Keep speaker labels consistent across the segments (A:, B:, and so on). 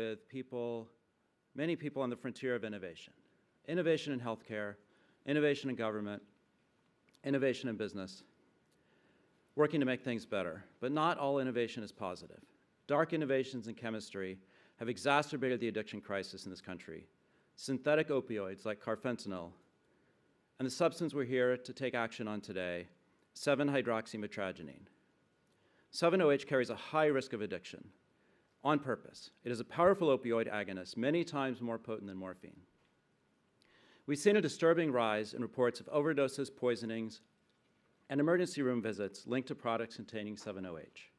A: with people, many people on the frontier of innovation. Innovation in healthcare, innovation in government, innovation in business, working to make things better. But not all innovation is positive. Dark innovations in chemistry have exacerbated the addiction crisis in this country. Synthetic opioids like carfentanil, and the substance we're here to take action on today, 7-hydroxymetragenine. 7-OH carries a high risk of addiction on purpose. It is a powerful opioid agonist, many times more potent than morphine. We've seen a disturbing rise in reports of overdoses, poisonings, and emergency room visits linked to products containing 7-OH.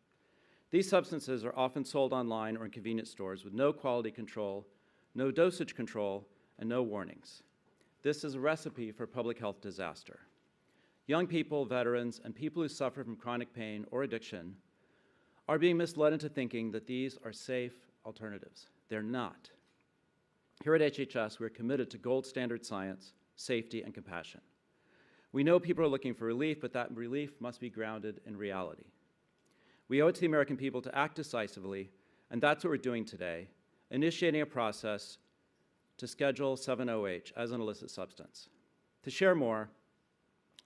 A: These substances are often sold online or in convenience stores with no quality control, no dosage control, and no warnings. This is a recipe for public health disaster. Young people, veterans, and people who suffer from chronic pain or addiction are being misled into thinking that these are safe alternatives. They're not. Here at HHS, we're committed to gold standard science, safety, and compassion. We know people are looking for relief, but that relief must be grounded in reality. We owe it to the American people to act decisively, and that's what we're doing today, initiating a process to schedule 7-OH as an illicit substance. To share more,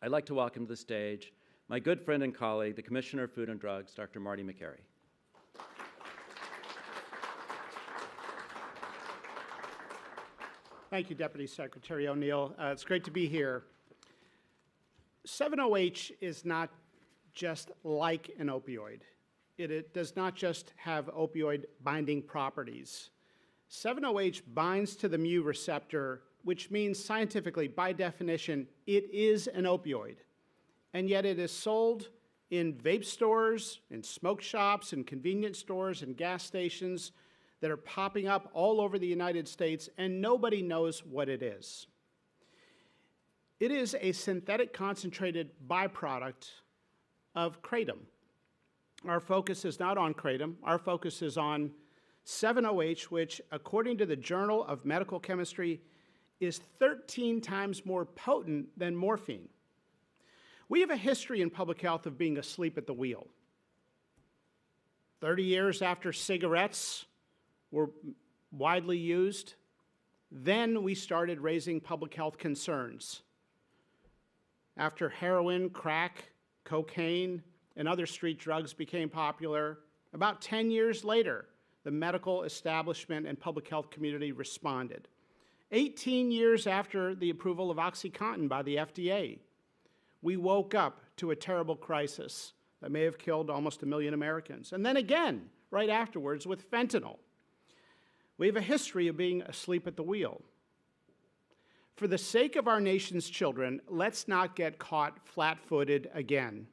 A: I'd like to welcome to the stage my good friend and colleague, the Commissioner of Food and Drugs, Dr. Marty Makary.
B: Thank you, Deputy Secretary O'Neill. It's great to be here. 7-OH is not just like an opioid. It does not just have opioid binding properties. 7-OH binds to the mu receptor, which means scientifically, by definition, it is an opioid. And yet it is sold in vape stores, in smoke shops, in convenience stores, and gas stations that are popping up all over the United States, and nobody knows what it is. It is a synthetic concentrated byproduct of Kratom. Our focus is not on Kratom. Our focus is on 7-OH, which, according to the Journal of Medical Chemistry, is 13 times more potent than morphine. We have a history in public health of being asleep at the wheel. 30 years after cigarettes were widely used, then we started raising public health concerns. After heroin, crack, cocaine, and other street drugs became popular, about 10 years later, the medical establishment and public health community responded. 18 years after the approval of OxyContin by the FDA, we woke up to a terrible crisis that may have killed almost 1 million Americans. And then again, right afterwards, with fentanyl. We have a history of being asleep at the wheel. For the sake of our nation's children, let's not get caught flat-footed again.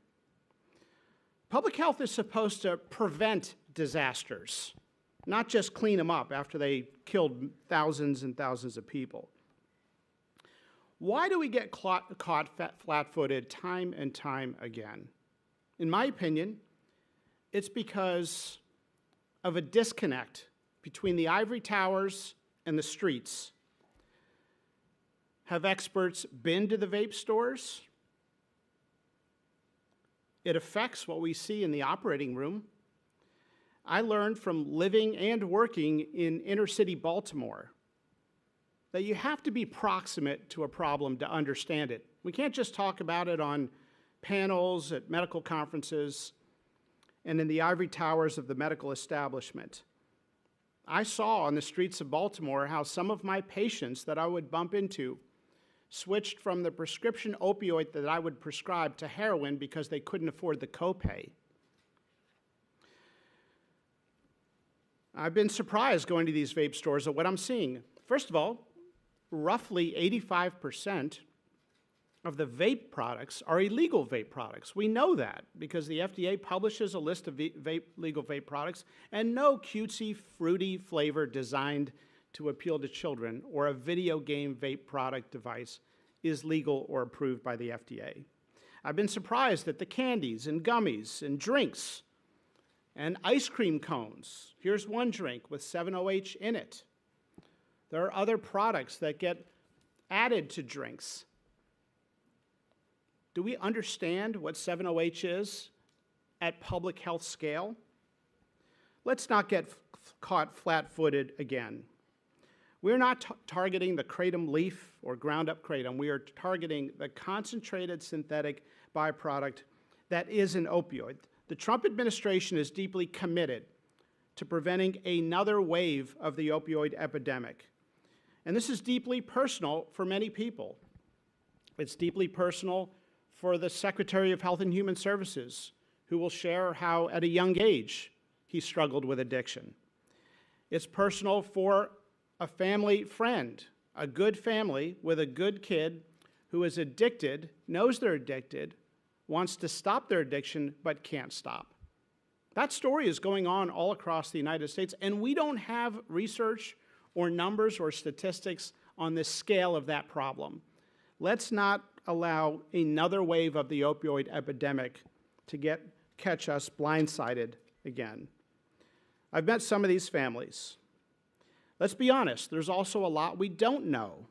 B: Public health is supposed to prevent disasters, not just clean them up after they killed thousands and thousands of people. Why do we get caught flat-footed time and time again? In my opinion, it's because of a disconnect between the ivory towers and the streets. Have experts been to the vape stores? It affects what we see in the operating room. I learned from living and working in inner-city Baltimore that you have to be proximate to a problem to understand it. We can't just talk about it on panels at medical conferences and in the ivory towers of the medical establishment. I saw on the streets of Baltimore how some of my patients that I would bump into switched from the prescription opioid that I would prescribe to heroin because they couldn't afford the copay. I've been surprised going to these vape stores at what I'm seeing. First of all, roughly 85% of the vape products are illegal vape products. We know that because the FDA publishes a list of legal vape products, and no cutesy, fruity flavor designed to appeal to children or a video game vape product device is legal or approved by the FDA. I've been surprised that the candies and gummies and drinks and ice cream cones, here's one drink with 7-OH in it. There are other products that get added to drinks. Do we understand what 7-OH is at public health scale? Let's not get caught flat-footed again. We're not targeting the kratom leaf or ground-up kratom. We are targeting the concentrated synthetic byproduct that is an opioid. The Trump administration is deeply committed to preventing another wave of the opioid epidemic. And this is deeply personal for many people. It's deeply personal for the Secretary of Health and Human Services, who will share how at a young age he struggled with addiction. It's personal for a family friend, a good family with a good kid who is addicted, knows they're addicted, wants to stop their addiction, but can't stop. That story is going on all across the United States, and we don't have research or numbers or statistics on the scale of that problem. Let's not allow another wave of the opioid epidemic to catch us blindsided again. I've met some of these families. Let's be honest, there's also a lot we don't know.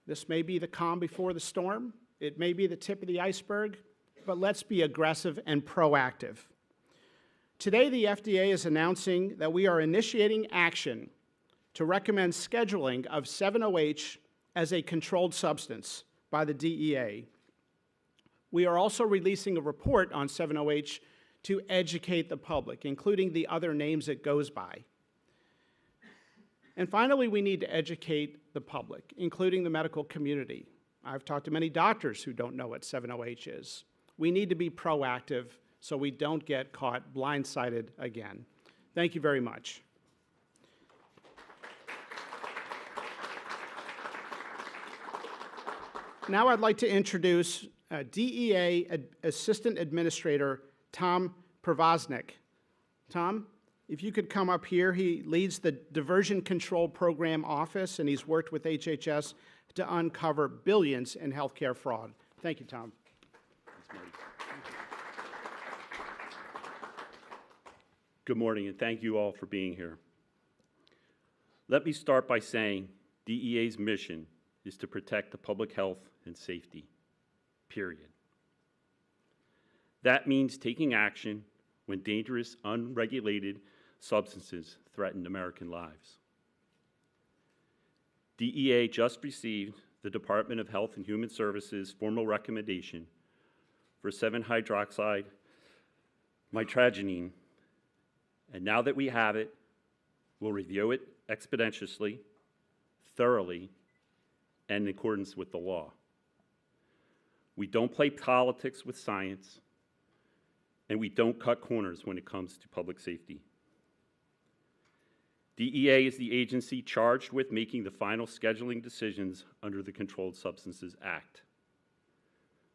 B: This may be the calm before the storm. It may be the tip of the iceberg, but let's be aggressive and proactive. Today, the FDA is announcing that we are initiating action to recommend scheduling of 7-OH as a controlled substance by the DEA. We are also releasing a report on 7-OH to educate the public, including the other names it goes by. And finally, we need to educate the public, including the medical community. I've talked to many doctors who don't know what 7-OH is. We need to be proactive so we don't get caught blindsided again. Thank you very much. Now I'd like to introduce DEA Assistant Administrator Tom Pervoznik. Tom, if you could come up here. He leads the Diversion Control Program Office, and he's worked with HHS to uncover billions in healthcare fraud. Thank you, Tom.
C: Good morning, and thank you all for being here. Let me start by saying DEA's mission is to protect the public health and safety, period. That means taking action when dangerous, unregulated substances threaten American lives. DEA just received the Department of Health and Human Services formal recommendation for 7-hydroxide mitragynine, and now that we have it, we'll review it expeditiously, thoroughly, and in accordance with the law. We don't play politics with science, and we don't cut corners when it comes to public safety. DEA is the agency charged with making the final scheduling decisions under the Controlled Substances Act.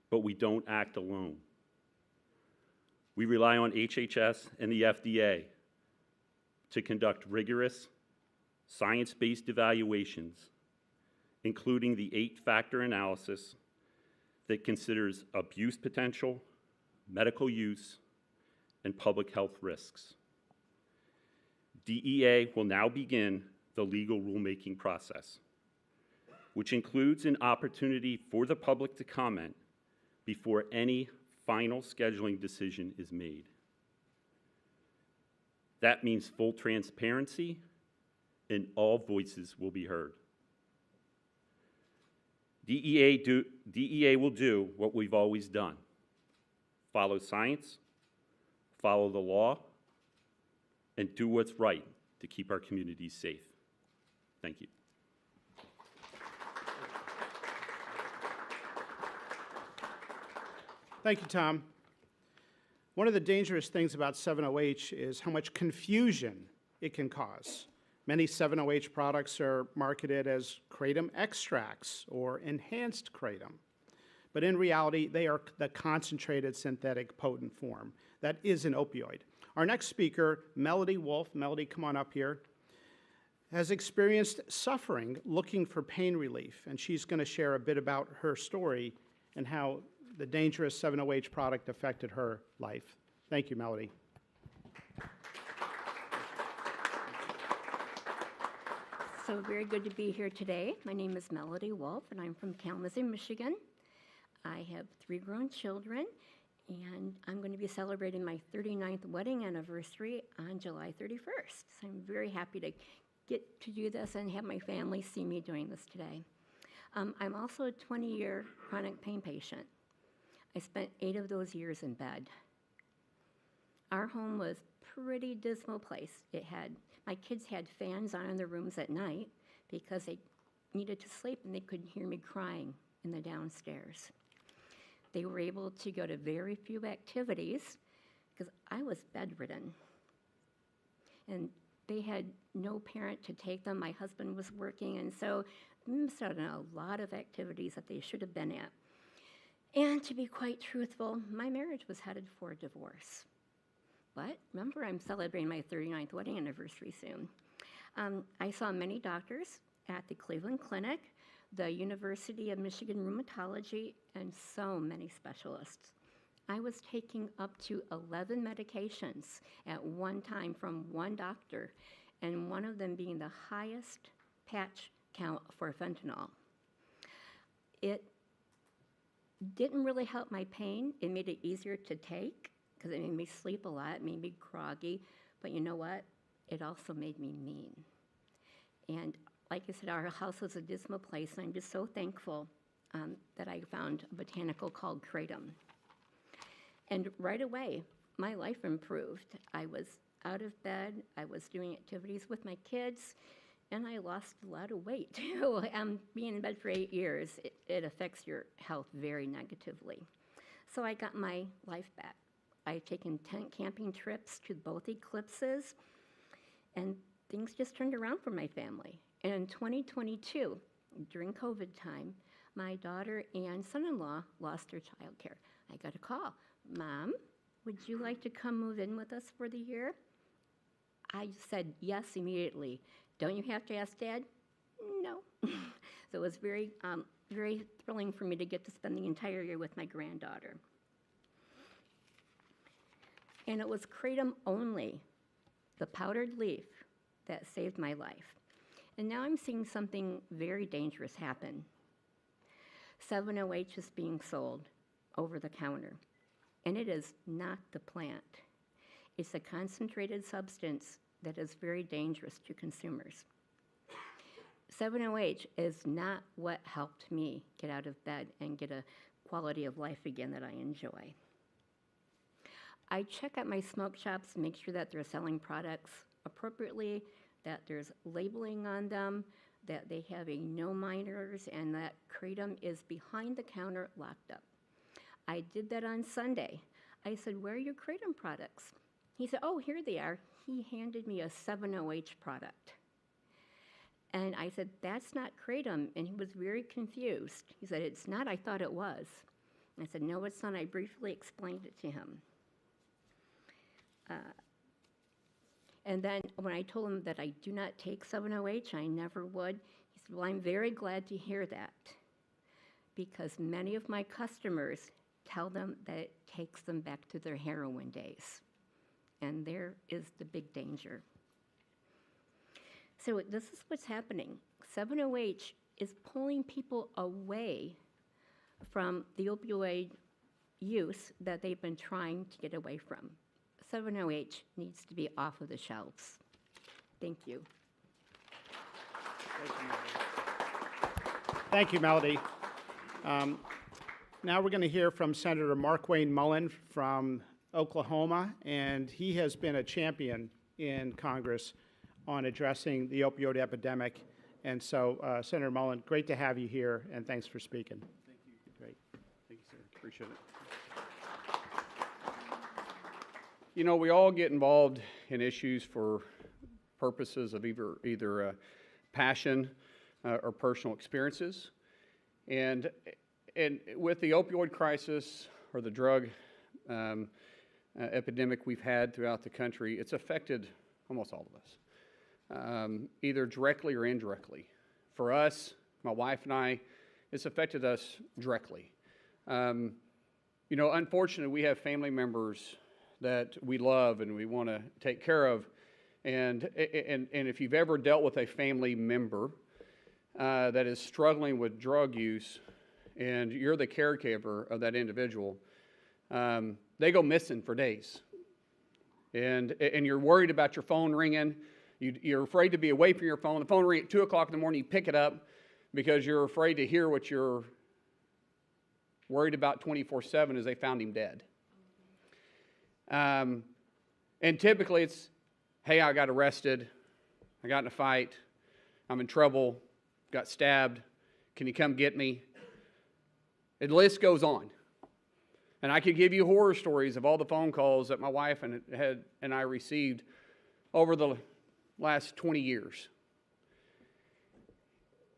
C: But we don't act alone. We rely on HHS and the FDA to conduct rigorous, science-based evaluations, including the 8-factor analysis that considers abuse potential, medical use, and public health risks. DEA will now begin the legal rulemaking process, which includes an opportunity for the public to comment before any final scheduling decision is made. That means full transparency, and all voices will be heard. DEA will do what we've always done: follow science, follow the law, and do what's right to keep our communities safe. Thank you.
B: Thank you, Tom. One of the dangerous things about 7-OH is how much confusion it can cause. Many 7-OH products are marketed as kratom extracts or enhanced kratom, but in reality, they are the concentrated synthetic potent form that is an opioid. Our next speaker, Melody Wolf, Melody, come on up here, has experienced suffering looking for pain relief, and she's going to share a bit about her story and how the dangerous 7-OH product affected her life. Thank you, Melody.
D: So very good to be here today. My name is Melody Wolf, and I'm from Kalamazoo, Michigan. I have 3 grown children, and I'm going to be celebrating my 39th wedding anniversary on July 31st. So I'm very happy to get to do this and have my family see me doing this today. I'm also a 20-year chronic pain patient. I spent 8 of those years in bed. Our home was a pretty dismal place. My kids had fans on in their rooms at night because they needed to sleep and they couldn't hear me crying in the downstairs. They were able to go to very few activities because I was bedridden. And they had no parent to take them. My husband was working, and so I missed out on a lot of activities that they should have been at. And to be quite truthful, my marriage was headed for a divorce. But remember, I'm celebrating my 39th wedding anniversary soon. I saw many doctors at the Cleveland Clinic, the University of Michigan Rheumatology, and so many specialists. I was taking up to 11 medications at one time from one doctor, and one of them being the highest patch count for fentanyl. It didn't really help my pain. It made it easier to take because it made me sleep a lot, it made me groggy, but you know what? It also made me mean. And like I said, our house was a dismal place, and I'm just so thankful that I found a botanical called Kratom. And right away, my life improved. I was out of bed, I was doing activities with my kids, and I lost a lot of weight too. Being in bed for 8 years, it affects your health very negatively. So I got my life back. I've taken tent camping trips to both eclipses, and things just turned around for my family. And in 2022, during COVID time, my daughter and son-in-law lost their childcare. I got a call. Mom, would you like to come move in with us for the year? I said yes immediately. Don't you have to ask Dad? No. So it was very, very thrilling for me to get to spend the entire year with my granddaughter. And it was Kratom only, the powdered leaf, that saved my life. And now I'm seeing something very dangerous happen. 7-OH is being sold over the counter, and it is not the plant. It's a concentrated substance that is very dangerous to consumers. 7-OH is not what helped me get out of bed and get a quality of life again that I enjoy. I check out my smoke shops to make sure that they're selling products appropriately, that there's labeling on them, that they have a no minors, and that Kratom is behind the counter locked up. I did that on Sunday. I said, where are your Kratom products? He said, oh, here they are. He handed me a 7-OH product. And I said, that's not Kratom. And he was very confused. He said, it's not, I thought it was. I said, no, it's not. I briefly explained it to him. And then when I told him that I do not take 7-OH, I never would, he said, well, I'm very glad to hear that, because many of my customers tell them that it takes them back to their heroin days. And there is the big danger. So this is what's happening. 7-OH is pulling people away from the opioid use that they've been trying to get away from. 7-OH needs to be off of the shelves. Thank you.
B: Thank you, Melody. Now we're going to hear from Senator Markwayne Mullin from Oklahoma, and he has been a champion in Congress on addressing the opioid epidemic. And so, Senator Mullin, great to have you here, and thanks for speaking.
C: Thank you.
B: Great.
C: Thank you, sir. Appreciate it. You know, we all get involved in issues for purposes of either passion or personal experiences. And with the opioid crisis or the drug epidemic we've had throughout the country, it's affected almost all of us, either directly or indirectly. For us, my wife and I, it's affected us directly. You know, unfortunately, we have family members that we love and we want to take care of. And if you've ever dealt with a family member that is struggling with drug use and you're the caregiver of that individual,
E: they go missing for days. And you're worried about your phone ringing. You're afraid to be away from your phone. The phone rings at 2 o'clock in the morning, you pick it up because you're afraid to hear what you're worried about 24/7 is they found him dead. And typically it's, hey, I got arrested. I got in a fight. I'm in trouble. Got stabbed. Can you come get me? The list goes on. And I could give you horror stories of all the phone calls that my wife and I received over the last 20 years.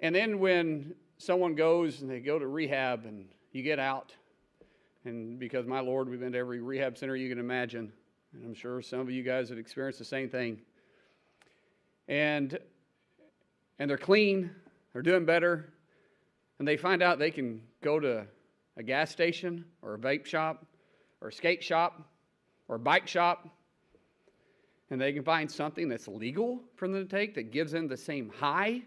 E: And then when someone goes and they go to rehab and you get out, and because my Lord, we've been to every rehab center you can imagine, and I'm sure some of you guys have experienced the same thing. And they're clean, they're doing better, and they find out they can go to a gas station or a vape shop or a skate shop or a bike shop, and they can find something that's legal for them to take that gives them the same high,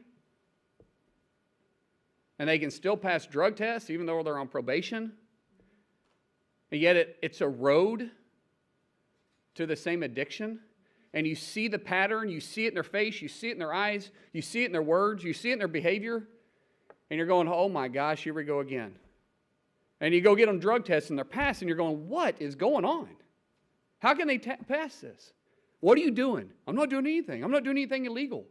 E: and they can still pass drug tests even though they're on probation, and yet it's a road to the same addiction. And you see the pattern, you see it in their face, you see it in their eyes, you see it in their words, you see it in their behavior, and you're going, oh my gosh, here we go again. And you go get them drug tests and they're passed, and you're going, what is going on? How can they pass this? What are you doing? I'm not doing anything. I'm not doing anything illegal.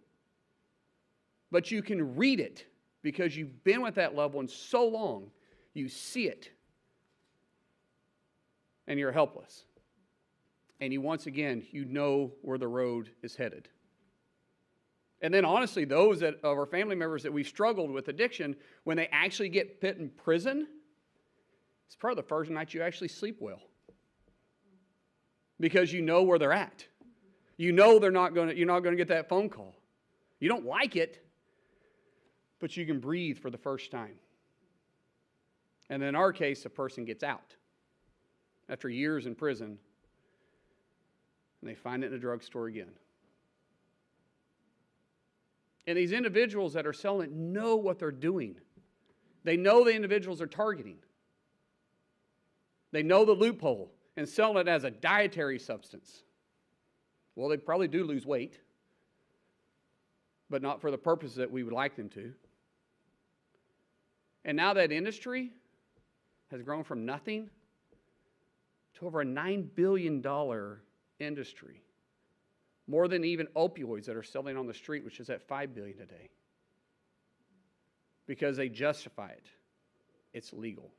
E: But you can read it because you've been with that loved one so long, you see it, and you're helpless. And once again, you know where the road is headed. And then honestly, those of our family members that we've struggled with addiction, when they actually get put in prison, it's probably the first night you actually sleep well. Because you know where they're at. You know you're not going to get that phone call. You don't like it, but you can breathe for the first time. And in our case, a person gets out after years in prison, and they find it in a drugstore again. And these individuals that are selling it know what they're doing. They know the individuals they're targeting. They know the loophole and selling it as a dietary substance. Well, they probably do lose weight, but not for the purpose that we would like them to. And now that industry has grown from nothing to over a $9 billion industry, more than even opioids that are selling on the street, which is at $5 billion a day, because they justify it. It's legal,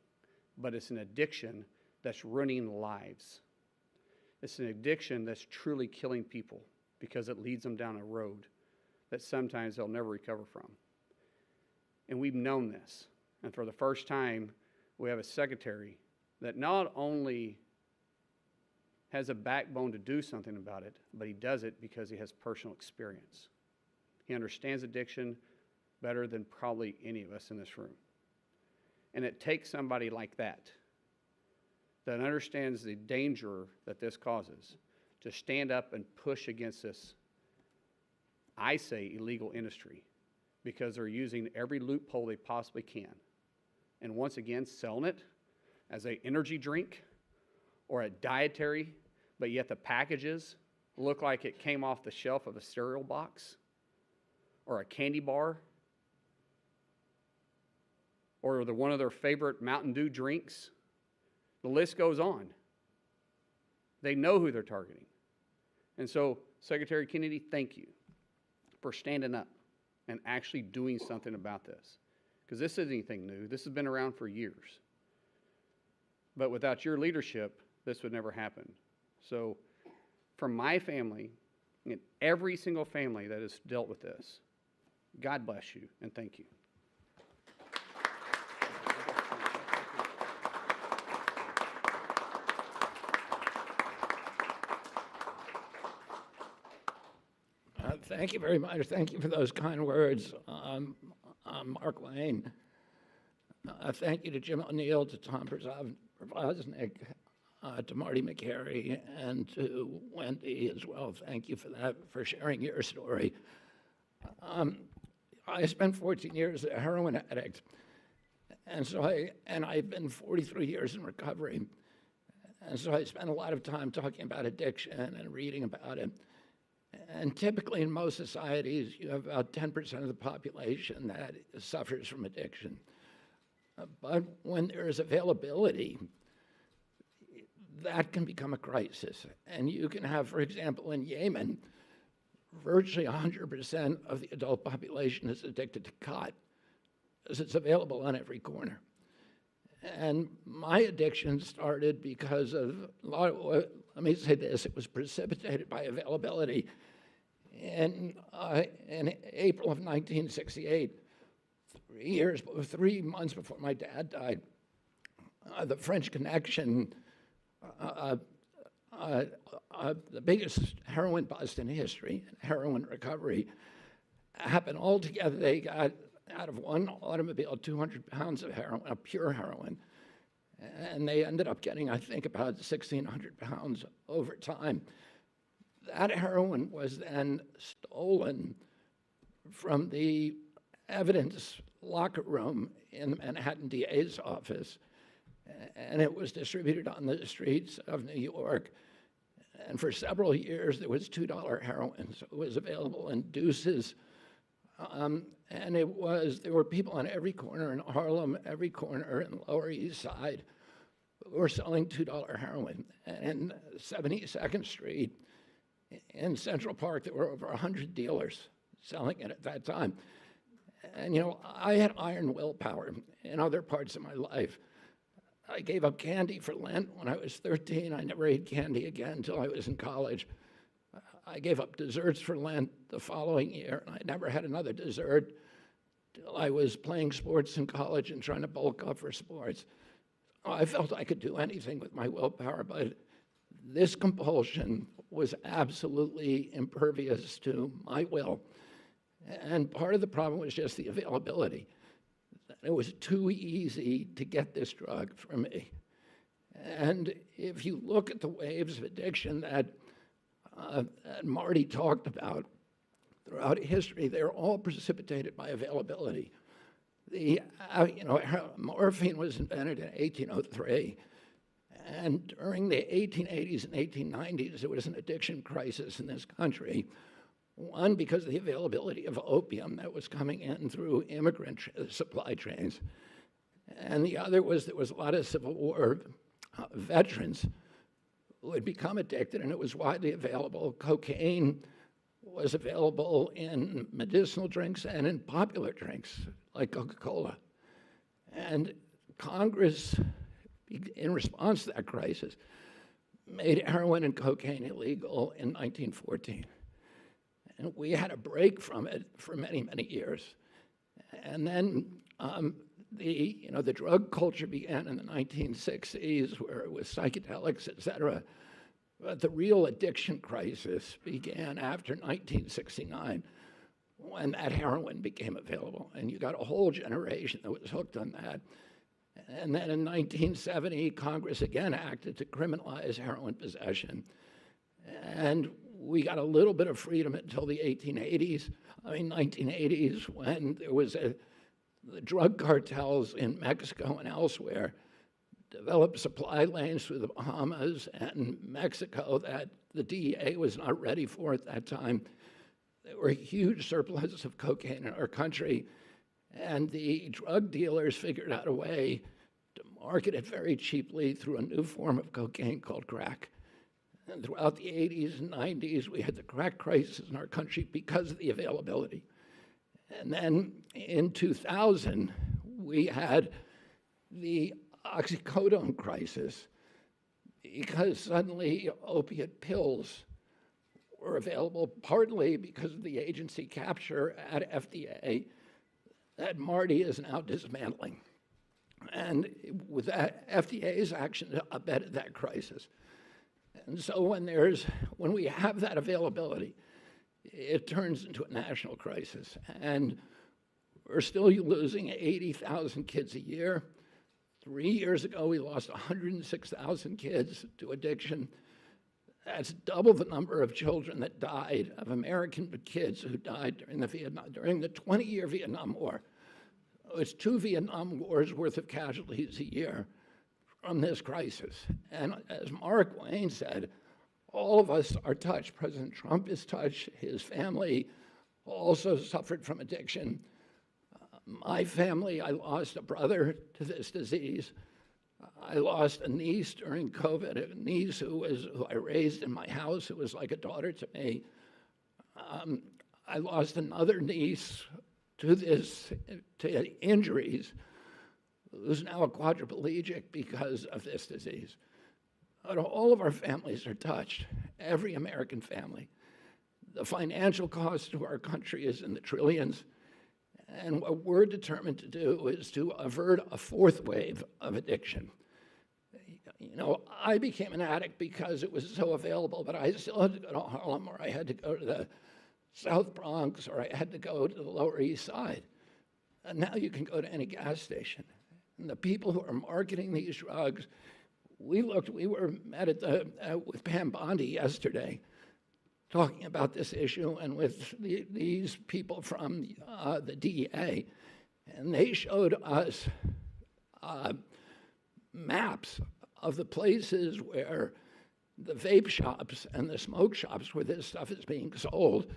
E: but it's an addiction that's ruining lives. It's an addiction that's truly killing people because it leads them down a road that sometimes they'll never recover from. And we've known this, and for the first time, we have a secretary that not only has a backbone to do something about it, but he does it because he has personal experience. He understands addiction better than probably any of us in this room. And it takes somebody like that understands the danger that this causes to stand up and push against this, I say, illegal industry, because they're using every loophole they possibly can. And once again, selling it as an energy drink or a dietary, but yet the packages look like it came off the shelf of a cereal box or a candy bar or one of their favorite Mountain Dew drinks. The list goes on. They know who they're targeting. And so, Secretary Kennedy, thank you for standing up and actually doing something about this. Because this isn't anything new. This has been around for years. But without your leadership, this would never happen. So, from my family and every single family that has dealt with this, God bless you and thank you.
F: Thank you very much. Thank you for those kind words. I'm Markwayne. Thank you to Jim O'Neill, to Tom Brzoznik, to Marty Makary, and to Wendy as well. Thank you for that, for sharing your story. I spent 14 years a heroin addict, and I've been 43 years in recovery. And so I spent a lot of time talking about addiction and reading about it. And typically in most societies, you have about 10% of the population that suffers from addiction. But when there's availability, that can become a crisis. And you can have, for example, in Yemen, virtually 100% of the adult population is addicted to khat, because it's available on every corner. And my addiction started because of a lot of, let me say this, it was precipitated by availability. In April of 1968, 3 months before my dad died, the French Connection, the biggest heroin bust in history, heroin recovery, happened all together. They got out of one automobile 200 pounds of heroin, of pure heroin, and they ended up getting, I think, about 1,600 pounds over time. That heroin was then stolen from the evidence locker room in the Manhattan DA's office, and it was distributed on the streets of New York. And for several years, there was $2 heroin, so it was available in deuces. And there were people on every corner in Harlem, every corner in the Lower East Side, who were selling $2 heroin. And 72nd Street in Central Park, there were over 100 dealers selling it at that time. And, you know, I had iron willpower in other parts of my life. I gave up candy for Lent when I was 13. I never ate candy again until I was in college. I gave up desserts for Lent the following year, and I never had another dessert till I was playing sports in college and trying to bulk up for sports. I felt I could do anything with my willpower, but this compulsion was absolutely impervious to my will. And part of the problem was just the availability. It was too easy to get this drug for me. And if you look at the waves of addiction that Marty talked about throughout history, they're all precipitated by availability. Morphine was invented in 1803, and during the 1880s and 1890s, there was an addiction crisis in this country. One, because of the availability of opium that was coming in through immigrant supply trains. And the other was there was a lot of Civil War veterans who had become addicted, and it was widely available. Cocaine was available in medicinal drinks and in popular drinks like Coca-Cola. And Congress, in response to that crisis, made heroin and cocaine illegal in 1914. And we had a break from it for many, many years. And then the drug culture began in the 1960s, where it was psychedelics, et cetera. But the real addiction crisis began after 1969, when that heroin became available. And you got a whole generation that was hooked on that. And then in 1970, Congress again acted to criminalize heroin possession. And we got a little bit of freedom until the 1980s, when there was the drug cartels in Mexico and elsewhere developed supply lanes through the Bahamas and Mexico that the DEA was not ready for at that time. There were huge surpluses of cocaine in our country, and the drug dealers figured out a way to market it very cheaply through a new form of cocaine called crack. And throughout the 80s and 90s, we had the crack crisis in our country because of the availability. And then in 2000, we had the oxycodone crisis because suddenly opiate pills were available, partly because of the agency capture at FDA that Marty is now dismantling. And with that, FDA's action abetted that crisis. And so when we have that availability, it turns into a national crisis. And we're still losing 80,000 kids a year. 3 years ago, we lost 106,000 kids to addiction. That's double the number of children that died, of American kids who died during the 20-year Vietnam War. It's 2 Vietnam Wars worth of casualties a year from this crisis. And as Markwayne said, all of us are touched. President Trump is touched. His family also suffered from addiction. My family, I lost a brother to this disease. I lost a niece during COVID, a niece who I raised in my house, who was like a daughter to me. I lost another niece to injuries, who's now a quadriplegic because of this disease. But all of our families are touched, every American family. The financial cost to our country is in the trillions, and what we're determined to do is to avert a fourth wave of addiction. You know, I became an addict because it was so available, but I still had to go to Harlem, or I had to go to the South Bronx, or I had to go to the Lower East Side. And now you can go to any gas station. And the people who are marketing these drugs, we were met at with Pam Bondi yesterday, talking about this issue, and with these people from the DEA, and they showed us maps of the places where the vape shops and the smoke shops where this stuff is being sold,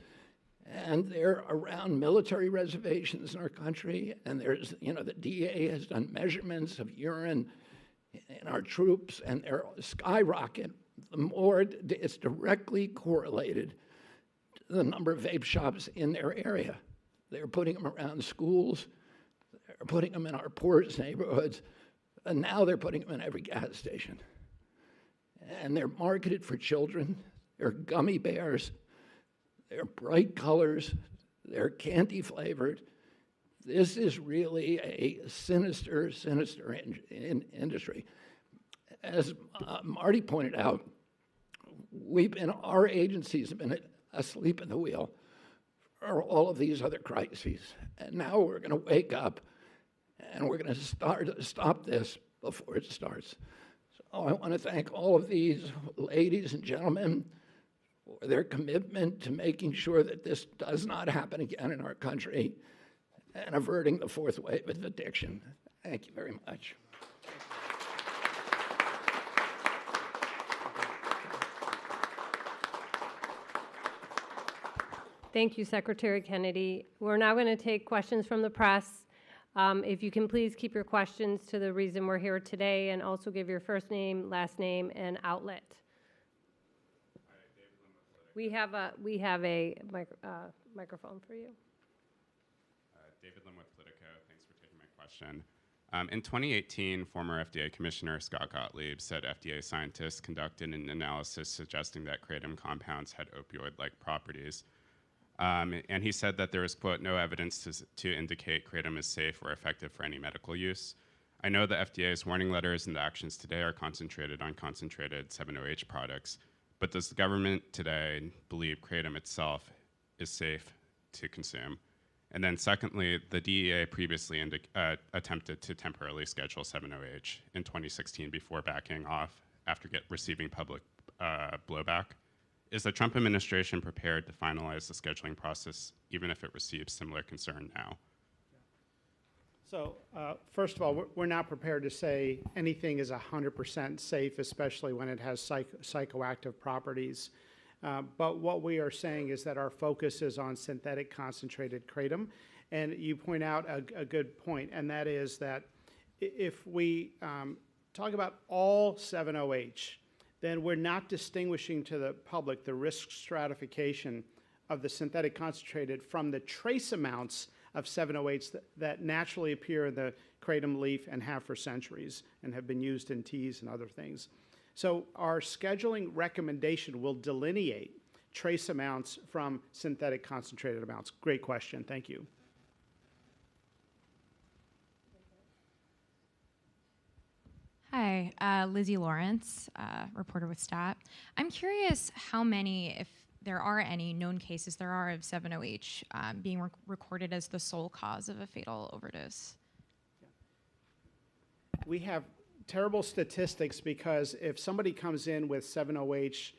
F: and they're around military reservations in our country, and there's, you know, the DEA has done measurements of urine in our troops, and they're skyrocket. The more it's directly correlated to the number of vape shops in their area. They're putting them around schools, they're putting them in our poorest neighborhoods, and now they're putting them in every gas station. And they're marketed for children. They're gummy bears. They're bright colors. They're candy flavored. This is really a sinister, sinister industry. As Marty pointed out, our agencies have been asleep at the wheel for all of these other crises. And now we're going to wake up, and we're going to stop this before it starts. So I want to thank all of these ladies and gentlemen for their commitment to making sure that this does not happen again in our country and averting the fourth wave of addiction. Thank you very much.
G: Thank you, Secretary Kennedy. We're now going to take questions from the press. If you can please keep your questions to the reason we're here today, and also give your first name, last name, and outlet. We have a microphone for you.
H: David Lim with Politico. Thanks for taking my question. In 2018, former FDA Commissioner Scott Gottlieb said FDA scientists conducted an analysis suggesting that kratom compounds had opioid-like properties. And he said that there is, quote, no evidence to indicate kratom is safe or effective for any medical use. I know the FDA's warning letters and the actions today are concentrated on concentrated 7-OH products, but does the government today believe kratom itself is safe to consume? And then secondly, the DEA previously attempted to temporarily schedule 7-OH in 2016 before backing off after receiving public blowback. Is the Trump administration prepared to finalize the scheduling process, even if it receives similar concern now?
B: So first of all, we're not prepared to say anything is 100% safe, especially when it has psychoactive properties. But what we are saying is that our focus is on synthetic concentrated kratom. And you point out a good point, and that is that if we talk about all 7-OH, then we're not distinguishing to the public the risk stratification of the synthetic concentrated from the trace amounts of 7-OH that naturally appear in the kratom leaf and have for centuries and have been used in teas and other things. So our scheduling recommendation will delineate trace amounts from synthetic concentrated amounts. Great question. Thank you.
I: Hi, Lizzie Lawrence, reporter with STAT. I'm curious how many, if there are any known cases there are of 7-OH being recorded as the sole cause of a fatal overdose.
B: We have terrible statistics because if somebody comes in with 7-OH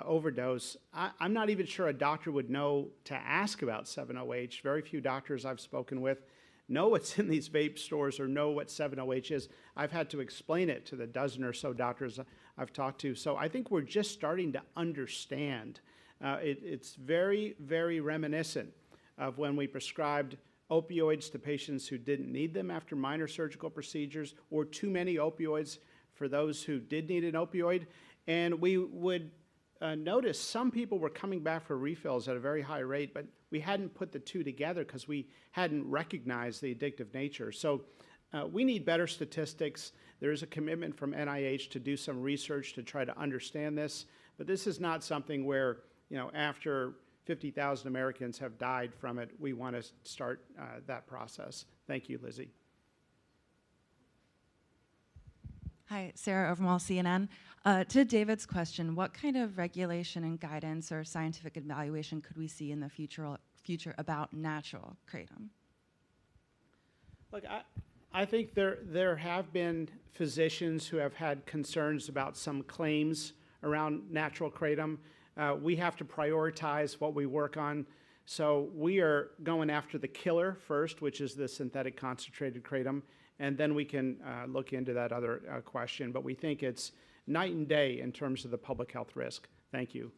B: overdose, I'm not even sure a doctor would know to ask about 7-OH. Very few doctors I've spoken with know what's in these vape stores or know what 7-OH is. I've had to explain it to the dozen or so doctors I've talked to. So I think we're just starting to understand. It's very, very reminiscent of when we prescribed opioids to patients who didn't need them after minor surgical procedures, or too many opioids for those who did need an opioid. And we would notice some people were coming back for refills at a very high rate, but we hadn't put the two together because we hadn't recognized the addictive nature. So we need better statistics. There is a commitment from NIH to do some research to try to understand this, but this is not something where, after 50,000 Americans have died from it, we want to start that process. Thank you, Lizzie.
J: Hi, Sarah Overmall, CNN. To David's question, what kind of regulation and guidance or scientific evaluation could we see in the future about natural kratom?
B: Look, I think there have been physicians who have had concerns about some claims around natural kratom. We have to prioritize what we work on. So we are going after the killer first, which is the synthetic concentrated kratom, and then we can look into that other question. But we think it's night and day in terms of the public health risk. Thank you.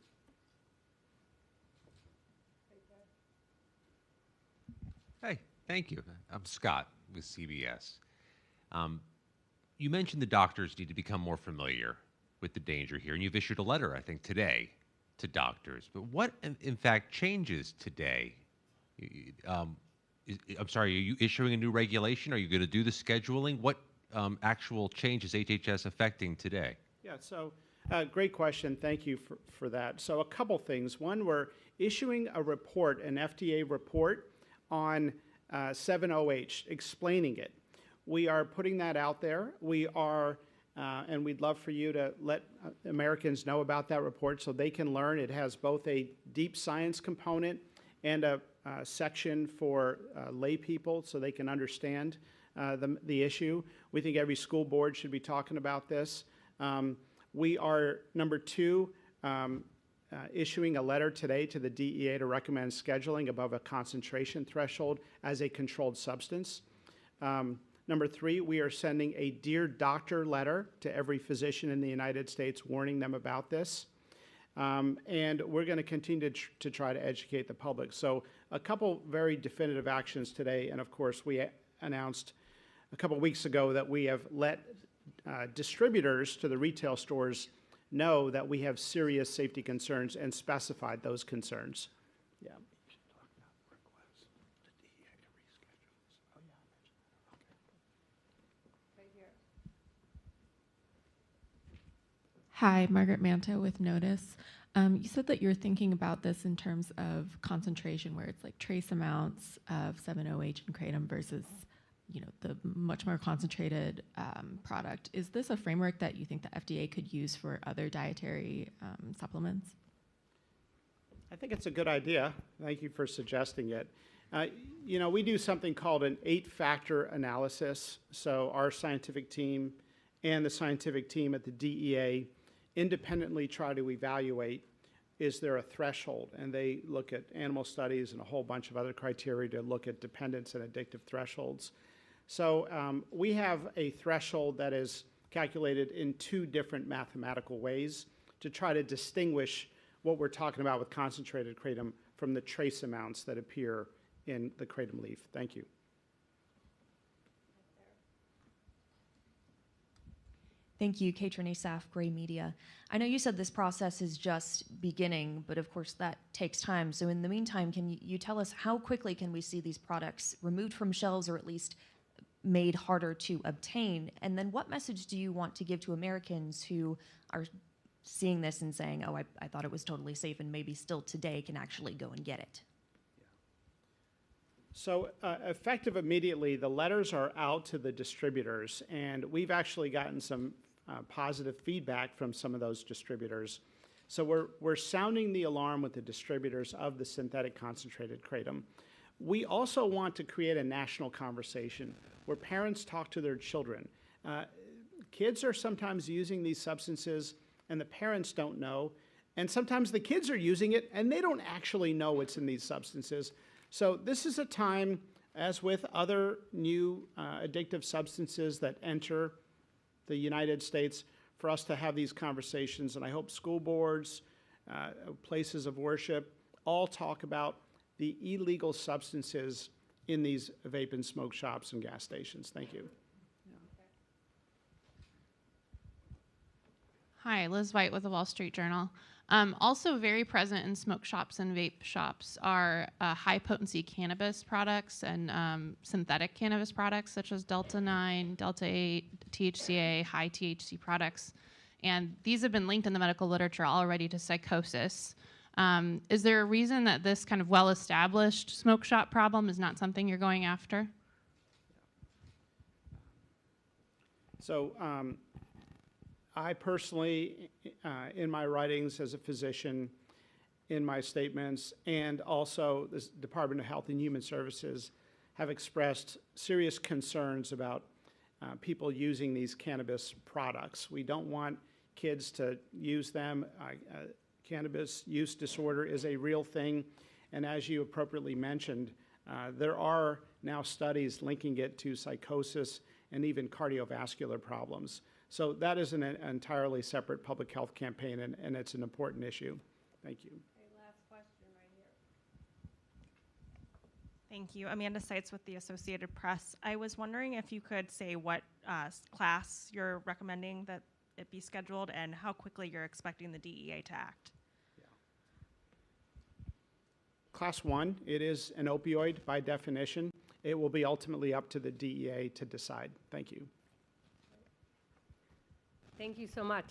K: Hey, thank you. I'm Scott with CBS. You mentioned the doctors need to become more familiar with the danger here, and you've issued a letter, I think, today to doctors. But what, in fact, changes today? I'm sorry, are you issuing a new regulation? Are you going to do the scheduling? What actual change is HHS affecting today?
B: Yeah, so great question. Thank you for that. So a couple things. One, we're issuing a report, an FDA report on 7-OH, explaining it. We are putting that out there. We are, and we'd love for you to let Americans know about that report so they can learn. It has both a deep science component and a section for lay people so they can understand the issue. We think every school board should be talking about this. We are, number two, issuing a letter today to the DEA to recommend scheduling above a concentration threshold as a controlled substance. Number three, we are sending a Dear Doctor letter to every physician in the United States warning them about this. And we're going to continue to try to educate the public. So a couple very definitive actions today, and of course we announced a couple weeks ago that we have let distributors to the retail stores know that we have serious safety concerns and specified those concerns. Yeah.
L: Hi, Margaret Manta with Notice. You said that you're thinking about this in terms of concentration, where it's like trace amounts of 7-OH and kratom versus, the much more concentrated product. Is this a framework that you think the FDA could use for other dietary supplements?
B: I think it's a good idea. Thank you for suggesting it. We do something called an 8-factor analysis. So our scientific team and the scientific team at the DEA independently try to evaluate, is there a threshold? And they look at animal studies and a whole bunch of other criteria to look at dependence and addictive thresholds. So we have a threshold that is calculated in 2 different mathematical ways to try to distinguish what we're talking about with concentrated kratom from the trace amounts that appear in the kratom leaf. Thank you.
M: Thank you, Katrin Asaf, Gray Media. I know you said this process is just beginning, but of course that takes time. So in the meantime, can you tell us how quickly can we see these products removed from shelves or at least made harder to obtain? And then what message do you want to give to Americans who are seeing this and saying, oh, I thought it was totally safe and maybe still today can actually go and get it?
B: So effective immediately, the letters are out to the distributors, and we've actually gotten some positive feedback from some of those distributors. So we're sounding the alarm with the distributors of the synthetic concentrated kratom. We also want to create a national conversation where parents talk to their children. Kids are sometimes using these substances and the parents don't know, and sometimes the kids are using it and they don't actually know what's in these substances. So this is a time as with other new addictive substances that enter the United States, for us to have these conversations. And I hope school boards, places of worship, all talk about the illegal substances in these vape and smoke shops and gas stations. Thank you.
N: Hi, Liz White with the Wall Street Journal. Also very present in smoke shops and vape shops are high-potency cannabis products and synthetic cannabis products such as Delta-9, Delta-8, THCA, high THC products. And these have been linked in the medical literature already to psychosis. Is there a reason that this kind of well-established smoke shop problem is not something you're going after?
B: So I personally, in my writings as a physician, in my statements, and also the Department of Health and Human Services, have expressed serious concerns about people using these cannabis products. We don't want kids to use them. Cannabis use disorder is a real thing, and as you appropriately mentioned, there are now studies linking it to psychosis and even cardiovascular problems. So that is an entirely separate public health campaign, and it's an important issue. Thank you.
G: Okay, last question right here.
O: Thank you. Amanda Seitz with the Associated Press. I was wondering if you could say what class you're recommending that it be scheduled and how quickly you're expecting the DEA to act.
B: Class 1, it is an opioid by definition. It will be ultimately up to the DEA to decide. Thank you.
G: Thank you so much.